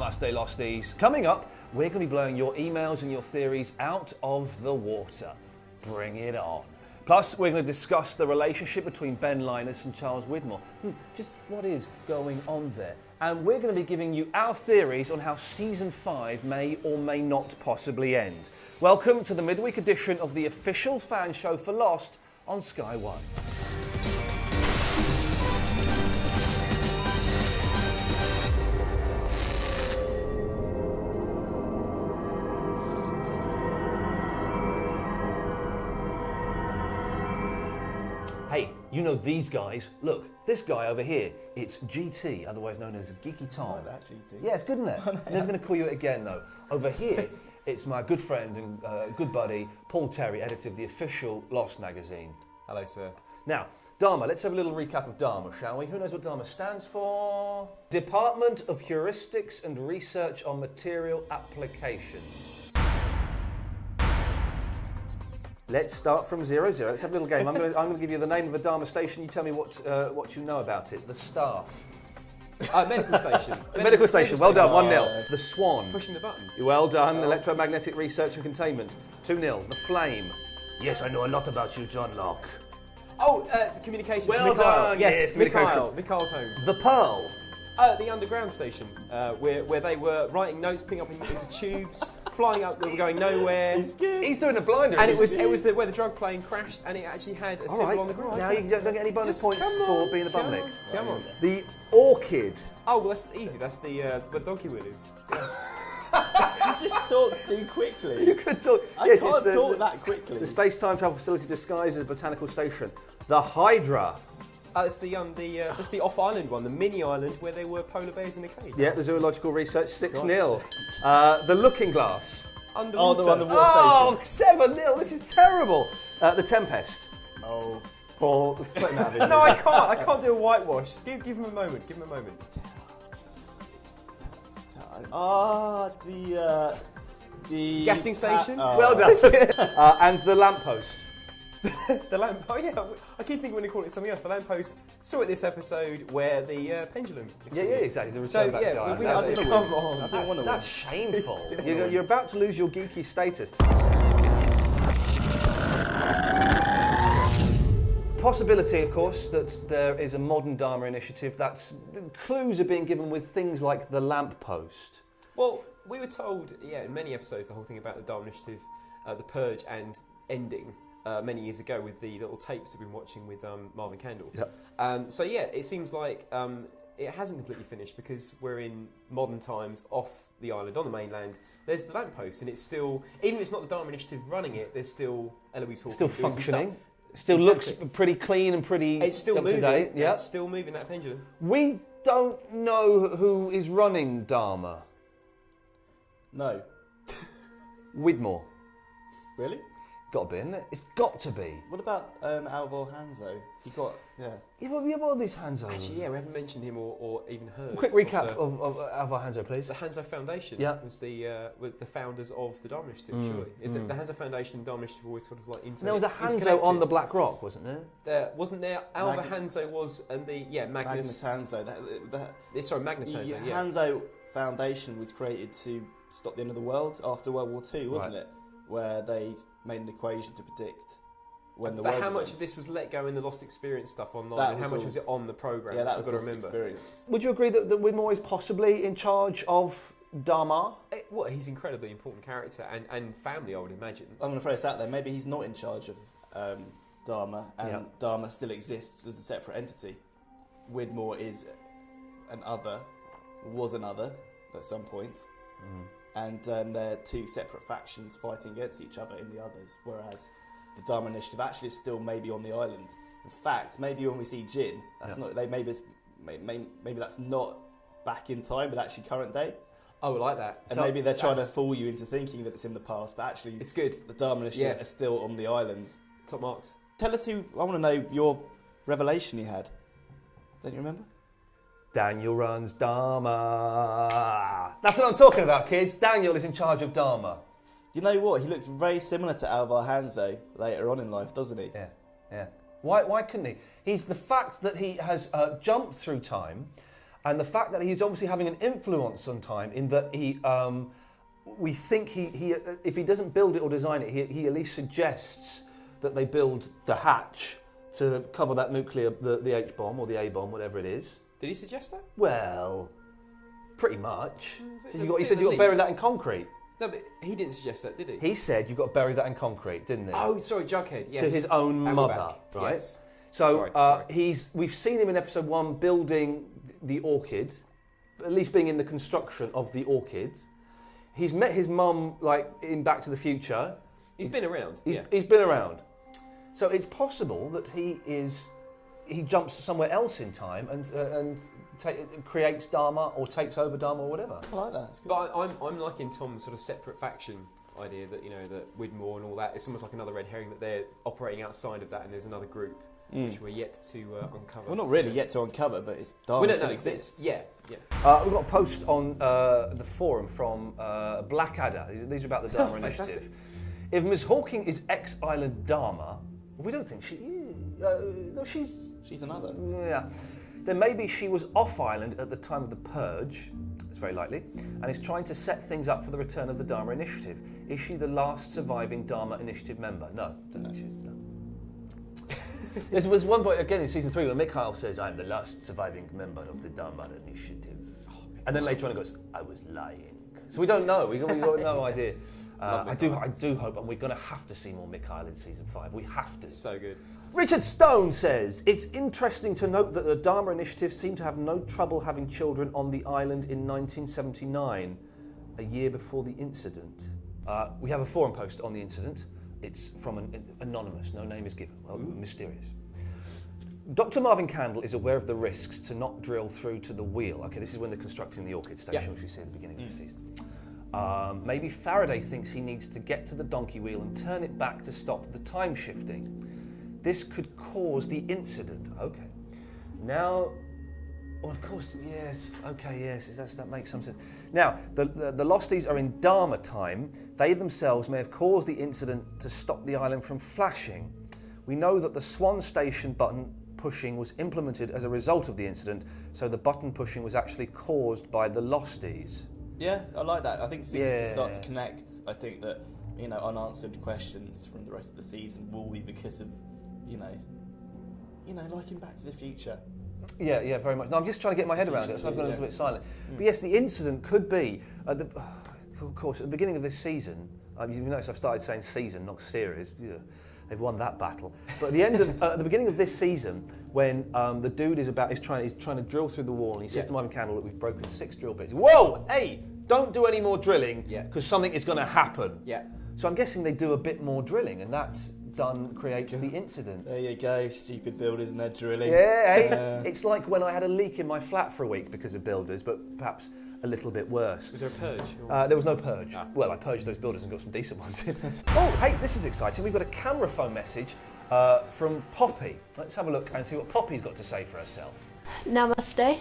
Namaste Losties. Coming up, we're going to be blowing your emails and your theories out of the water. Bring it on. Plus, we're going to discuss the relationship between Ben Linus and Charles Widmore. Just what is going on there? And we're going to be giving you our theories on how Season 5 may or may not possibly end. Welcome to the midweek edition of the official fan show for Lost on Sky One. Hey, you know these guys. Look, this guy over here, it's GT, otherwise known as Geeky Tom. Oh, that GT. Yeah, it's good, isn't it? I'm never going to call you it again, though. Over here, it's my good friend and good buddy, Paul Terry, editor of the official Lost magazine. Hello, sir. Now, Dharma, let's have a little recap of Dharma, shall we? Who knows what Dharma stands for? Department of Heuristics and Research on Material Applications. Let's start from 0-0. Let's have a little game. I'm going to give you the name of a Dharma station. You tell me what you know about it. The staff. Medical station. Medical station. Well done. 1-0. The Swan. Pushing the button. Well done. Electromagnetic Research and Containment. 2-0. The Flame. Yes, I know a lot about you, John Locke. Oh, the communications. Well Mikhail. done. Yes, communication. Mikhail's home. The Pearl. The underground station, where they were writing notes, putting up into tubes, flying up, they were going nowhere. He's doing a blinder. And it was where the drug plane crashed, and it actually had a symbol on the ground. Now you don't get any bonus points for being a bumlick. Come on. The Orchid. Oh, well, that's easy. That's the donkey wheel is. You just talked too quickly. You could talk. I Yes, can't it's talk that quickly. The space-time travel facility disguised as a botanical station. The Hydra. It's that's the off-island one, the mini island where there were polar bears in a cage. Yeah, the zoological research. 6-0. The Looking Glass. Underwater. The underwater station. 7-0. This is terrible. The Tempest. Oh. Paul, let's put that in. No, I can't. I can't do a whitewash. Give him a moment. Give him a moment. The gassing station. Well done. And the Lamppost. The lamp. Oh yeah, I keep thinking when they call it something else. The lamppost. Saw it this episode where the pendulum. Is Yeah, exactly. The return back to the island. come on. That's shameful. You're about to lose your geeky status. Possibility, of course, that there is a modern Dharma initiative. The clues are being given with things like the lamppost. Well, we were told, in many episodes, the whole thing about the Dharma initiative, the purge and ending. Many years ago with the little tapes we've been watching with Marvin Candle. Yep. It seems like it hasn't completely finished because we're in modern times off the island, on the mainland. There's the lamppost and it's still, even if it's not the Dharma Initiative running it, there's still Eloise Hawkins. Still functioning. Still looks pretty clean and pretty It's still up moving. to date. Yeah. It's still moving, that pendulum. We don't know who is running Dharma. No. Widmore. Really? Got to be, isn't it? It's got to be. What about Alvar Hanso? He got, Yeah, what are these Hanzo? Actually, we haven't mentioned him or even heard. Quick recap of Alvar Hanso, please. The Hanso Foundation was were the founders of the Dharma Initiative, surely. Is it the Hanso Foundation and Dharma Initiative always sort of like there was a Hanso on the Black Rock, wasn't there? Wasn't there? Alvar Hanso was, and Magnus Hanso. Magnus Hanso, The Hanso Foundation was created to stop the end of the world after World War II, wasn't it? Where they made an equation to predict when the world. But how much ends. of this was let go in the Lost Experience stuff online, and how much was it on the program? Yeah, that was got to Lost remember. Experience. Would you agree that Widmore is possibly in charge of Dharma? He's an incredibly important character and family, I would imagine. I'm going to throw this out there. Maybe he's not in charge of Dharma, and Dharma still exists as a separate entity. Widmore is was another at some point. And they're two separate factions fighting against each other in the others, whereas the Dharma Initiative actually is still maybe on the island. In fact, maybe when we see Jin, that's not. Maybe that's not back in time, but actually current day. Oh, I like that. And maybe they're trying to fool you into thinking that it's in the past, but actually it's good. The Dharma Initiative are still on the island. Top marks. Tell us who. I want to know your revelation you had. Don't you remember? Daniel runs Dharma. That's what I'm talking about, kids. Daniel is in charge of Dharma. You know what? He looks very similar to Alvar Hanso later on in life, doesn't he? Yeah. Why couldn't he? He's the fact that he has jumped through time And the fact that he's obviously having an influence on time in that we think he if he doesn't build it or design it, he at least suggests that they build the hatch to cover that nuclear, the H-bomb or the A-bomb, whatever it is. Did he suggest that? Well, pretty much. He He said you've got to bury that in concrete. No, but he didn't suggest that, did he? He said you've got to bury that in concrete, didn't he? Oh, sorry, Jughead, yes. To his own And we're mother, back. right? Yes. So Sorry. we've seen him in episode 1 building the orchid, at least being in the construction of the orchid. He's met his mum like in Back to the Future. He's been around. He's been around. So it's possible that he jumps somewhere else in time and creates Dharma or takes over Dharma or whatever. I like that. It's good. But I'm liking Tom's sort of separate faction idea that, that Widmore and all that, it's almost like another red herring that they're operating outside of that and there's another group which we're yet to uncover. Well, not really yet to uncover, but it's Dharma still exists. Yeah. We've got a post on the forum from Blackadder. These are about the Dharma Initiative. If Ms. Hawking is ex-Island Dharma, we don't think she is. No, she's another. Yeah. Then maybe she was off-island at the time of the Purge, it's very likely, and is trying to set things up for the return of the Dharma Initiative. Is she the last surviving Dharma Initiative member? No, don't think she is. No. There was one point, again, in season 3 where Mikhail says, I'm the last surviving member of the Dharma Initiative. And then later on he goes, I was lying. So we don't know, we got no idea. I do hope, and we're going to have to see more Mikhail in season 5. We have to. So good. Richard Stone says, it's interesting to note that the Dharma Initiative seemed to have no trouble having children on the island in 1979, a year before the incident. We have a forum post on the incident. It's from an anonymous, no name is given. Well, mysterious. Dr. Marvin Candle is aware of the risks to not drill through to the wheel. Okay, this is when they're constructing the Orchid Station, which we see at the beginning of the season. Maybe Faraday thinks he needs to get to the donkey wheel and turn it back to stop the time shifting. This could cause the incident. Okay. Now, well, of course, yes. Okay, yes, that makes some sense. Now, the Losties are in Dharma time. They themselves may have caused the incident to stop the island from flashing. We know that the Swan Station button pushing was implemented as a result of the incident, so the button pushing was actually caused by the Losties. Yeah, I like that. I think things can start to connect. I think that, unanswered questions from the rest of the season will be because of, like in Back to the Future. Yeah, very much. No, I'm just trying to get my head around it, so I've gone a little bit silent. But yes, the incident could be, of course, at the beginning of this season, you notice I've started saying season, not series. Yeah, they've won that battle. But at the end of, at the beginning of this season, when the dude is trying to drill through the wall, and he says to Marvin Candle that we've broken 6 drill bits. Whoa, hey, don't do any more drilling, because something is going to happen. Yeah. So I'm guessing they do a bit more drilling, and that's creates the incident. There you go, stupid builders and their drilling. Yeah, hey, it's like when I had a leak in my flat for a week because of builders, but perhaps a little bit worse. Was there a purge? There was no purge. Well, I purged those builders and got some decent ones in. Oh, hey, this is exciting. We've got a camera phone message from Poppy. Let's have a look and see what Poppy's got to say for herself. Namaste.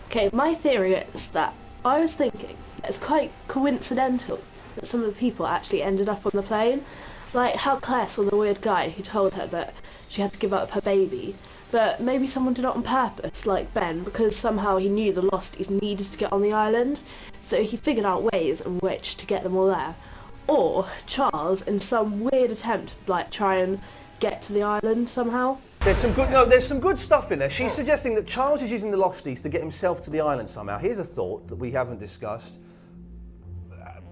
Okay, my theory is that I was thinking it's quite coincidental that some of the people actually ended up on the plane. Like how Claire saw the weird guy who told her that she had to give up her baby, but maybe someone did it on purpose, like Ben, because somehow he knew the Losties needed to get on the island, so he figured out ways in which to get them all there. Or Charles, in some weird attempt to try and get to the island somehow. There's some good stuff in there. She's suggesting that Charles is using the Losties to get himself to the island somehow. Here's a thought that we haven't discussed.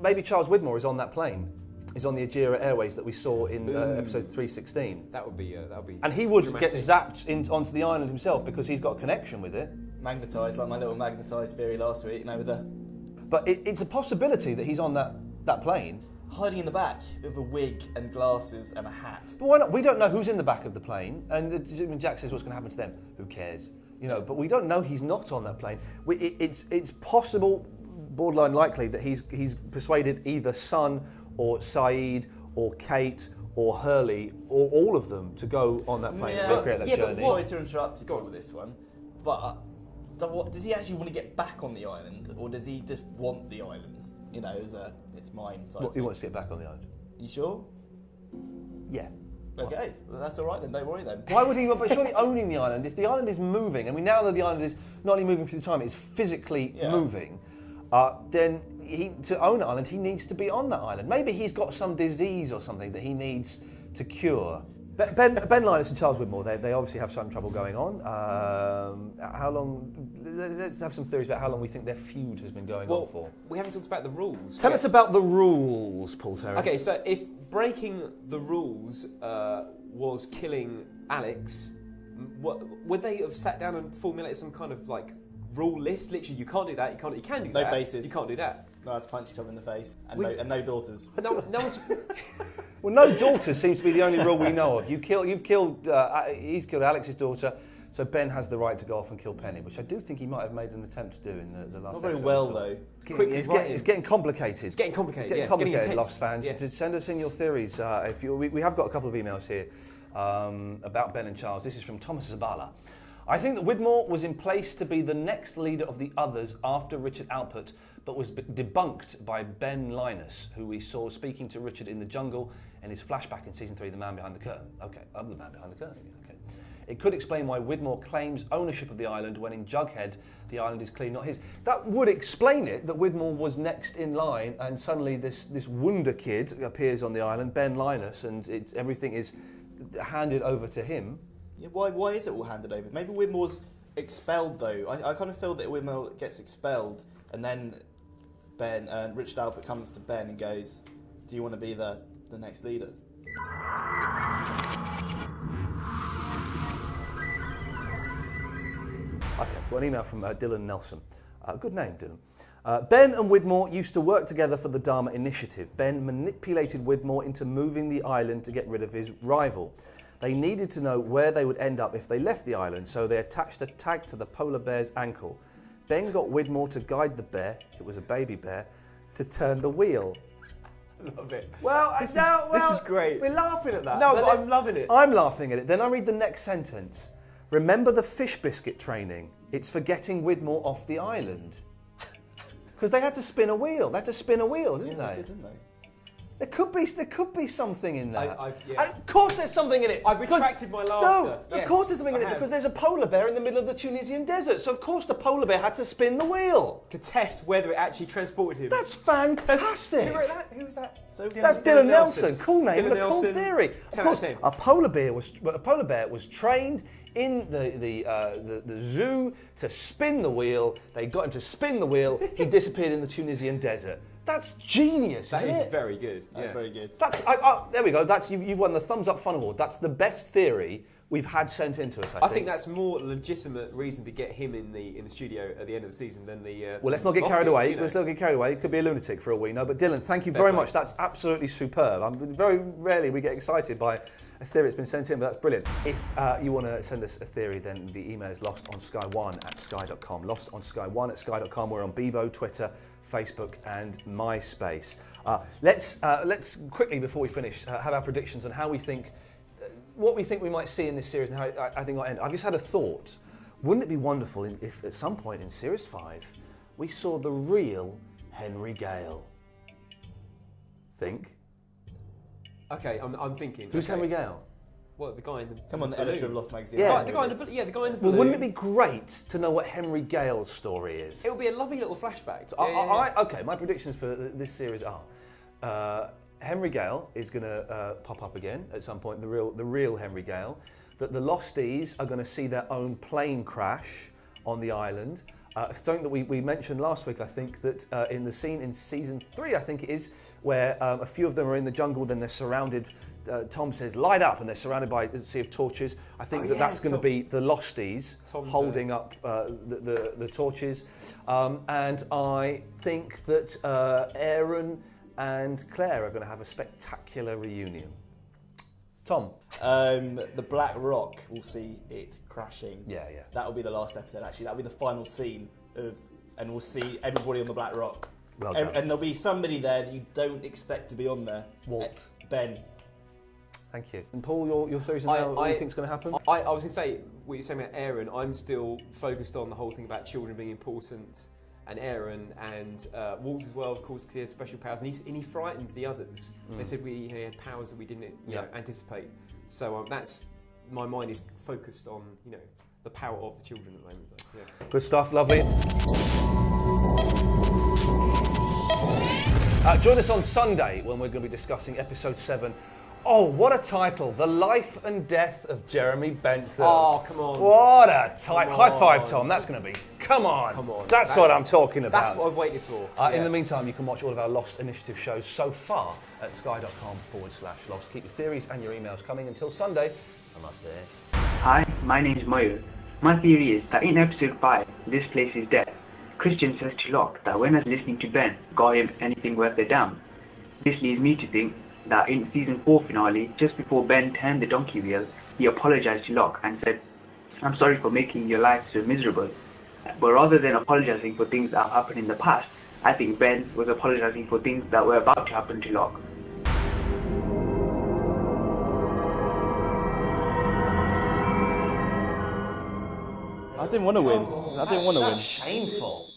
Maybe Charles Widmore is on that plane. Is on the Ajira Airways that we saw in episode 316. That would be. And he would dramatic. get zapped onto the island himself because he's got a connection with it. Magnetised, like my little magnetised theory last week, with the... But it's a possibility that he's on that plane. Hiding in the back with a wig and glasses and a hat. But why not? We don't know who's in the back of the plane. And Jack says what's going to happen to them. Who cares? But we don't know he's not on that plane. It's possible, borderline likely, that he's persuaded either Son or Saeed or Kate or Hurley or all of them to go on that plane and recreate that journey. Sorry to interrupt you with this one, but does he actually want to get back on the island, or does he just want the island? As it's mine. He wants to get back on the island. You sure? Yeah. Okay, well, that's all right then. Don't worry then. Why would he? But surely owning the island, if the island is moving, and we now know the island is not only moving through time, it's physically moving, then to own an island, he needs to be on that island. Maybe he's got some disease or something that he needs to cure. Ben Linus and Charles Widmore, they obviously have some trouble going on. How long? Let's have some theories about how long we think their feud has been going on for. We haven't talked about the rules. Tell us about the rules, Paul Terry. Okay, so if breaking the rules was killing Alex, would they have sat down and formulated some kind of like rule list? Literally, you can't do that. You can do that. No faces. You can't do that. No, I have to punch each other in the face, and no daughters. No one's. Well, no daughters seems to be the only rule we know of. He's killed Alex's daughter, so Ben has the right to go off and kill Penny, which I do think he might have made an attempt to do in the last. Not very episode. well though. It's getting complicated. It's getting complicated. It's getting complicated, Lost fans. Yeah. Send us in your theories. We have got a couple of emails here about Ben and Charles. This is from Thomas Zabala. I think that Widmore was in place to be the next leader of the others after Richard Alpert, but was debunked by Ben Linus, who we saw speaking to Richard in the jungle in his flashback in season 3, The Man Behind the Curtain. Okay, I'm the man behind the curtain. Okay. It could explain why Widmore claims ownership of the island when in Jughead the island is clearly not his. That would explain it, that Widmore was next in line and suddenly this wonder kid appears on the island, Ben Linus, and everything is handed over to him. Yeah, why is it all handed over? Maybe Widmore's expelled though. I kind of feel that Widmore gets expelled and then Richard Alpert comes to Ben and goes, do you want to be the next leader? Okay, I've got an email from Dylan Nelson. Good name, Dylan. Ben and Widmore used to work together for the Dharma Initiative. Ben manipulated Widmore into moving the island to get rid of his rival. They needed to know where they would end up if they left the island, so they attached a tag to the polar bear's ankle. Ben got Widmore to guide the bear, it was a baby bear, to turn the wheel. Love it. This is great. We're laughing at that. No, but I'm loving it. I'm laughing at it. Then I read the next sentence. Remember the fish biscuit training? It's for getting Widmore off the island. Because they had to spin a wheel. They had to spin a wheel, didn't they? Didn't they? There could be something in that. Yeah. Of course there's something in it. I've retracted my laughter. No, Yes, of course there's something in I it have. because there's a polar bear in the middle of the Tunisian desert. So of course the polar bear had to spin the wheel. To test whether it actually transported him. That's fantastic. Who wrote that? Who was that? So That's Dylan Nelson. Cool name, Dylan and a cool Nelson. theory. Of 10 course, out of 10. a polar bear was trained in the zoo to spin the wheel. They got him to spin the wheel. He disappeared in the Tunisian desert. That's genius, That isn't is it? very good. That's very good. That's there we go. That's you've won the Thumbs Up Fun Award. That's the best theory we've had sent in to us. I think that's more legitimate reason to get him in the studio at the end of the season than the. Well, let's not get Oscars, carried away. you know. Let's not get carried away. It could be a lunatic for all we know. But Dylan, thank you very play. much. That's absolutely superb. Very rarely we get excited by a theory that's been sent in, but that's brilliant. If you want to send us a theory, then the email is lostonsky1@sky.com. Lostonsky1@sky.com. We're on Bebo, Twitter, Facebook, and MySpace. Let's quickly, before we finish, have our predictions on how we think, what we think we might see in this series and how I think it'll end. I've just had a thought. Wouldn't it be wonderful if at some point in Series 5 we saw the real Henry Gale? Think. Okay, I'm thinking. Who's Henry Gale? Well, the guy in the. Come on, the balloon. editor of Lost magazine. Yeah. The guy in the balloon. Yeah, the guy in the Well, balloon. wouldn't it be great to know what Henry Gale's story is? It would be a lovely little flashback. Okay, my predictions for this series are Henry Gale is going to pop up again at some point, the real Henry Gale. That the Losties are going to see their own plane crash on the island. Something that we mentioned last week, I think, that in the scene in season 3, I think it is, where a few of them are in the jungle, then they're surrounded. Tom says, light up, and they're surrounded by a sea of torches. I think that's going to be the Losties holding up the torches. And I think that Aaron and Claire are going to have a spectacular reunion. Tom? The Black Rock, we'll see it crashing. Yeah. That'll be the last episode, actually. That'll be the final scene and we'll see everybody on the Black Rock. Well done. And there'll be somebody there that you don't expect to be on there. Walt. Ben. Thank you. And Paul, your theories on what you think is going to happen? I was going to say, what you're saying about Aaron, I'm still focused on the whole thing about children being important, and Aaron and Walt as well, of course, because he had special powers, and he frightened the others. They said he had powers that we didn't know, anticipate. So that's my mind is focused on the power of the children at the moment. So, yeah. Good stuff, lovely. Join us on Sunday when we're going to be discussing episode 7. Oh, what a title! The Life and Death of Jeremy Bentham. Oh, come on! What a title! High five, Tom. That's going to be. Come on! Come on! That's what I'm talking about. That's what I've waited for. In the meantime, you can watch all of our Lost Initiative shows so far at sky.com/lost. Keep your theories and your emails coming until Sunday. Namaste. Hi, my name is Mayur. My theory is that in episode 5, This Place is Death, Christian says to Locke that when I was listening to Ben, got him anything worth a damn. This leads me to think that in season 4 finale, just before Ben turned the donkey wheel, he apologized to Locke and said, "I'm sorry for making your life so miserable." But rather than apologizing for things that have happened in the past, I think Ben was apologizing for things that were about to happen to Locke. I didn't want to win. I didn't want to win. That's shameful.